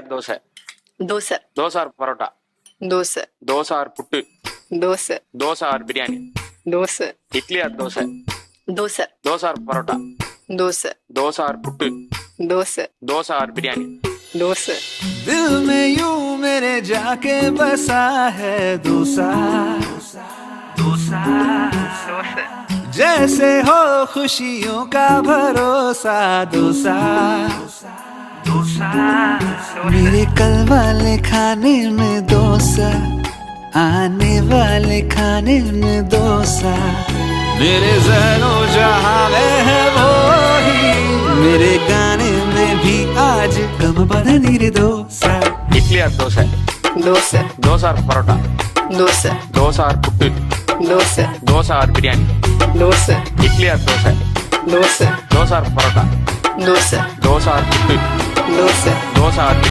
dosa dosa dosa or parotta dosa dosa or puttu dosa dosa or biryani dosa idli or dosa dosa dosa or parotta dosa dosa or puttu dosa dosa or biryani dosa दिल में यूं मेरे जाके बसा है दोसा दोसा जैसे हो खुशियों का भरोसा दोसा दोसा मेरे कल वाले खाने में दोसा आने वाले खाने में दोसा मेरे जहनो जहां में है वो ही मेरे गाने में भी आज कम बदनी रे dosa idli or dosa dosa dosa or parotta dosa dosa or puttu dosa dosa or biryani dosa idli or dosa dosa dosa or parotta dosa dosa or puttu dosa dosa R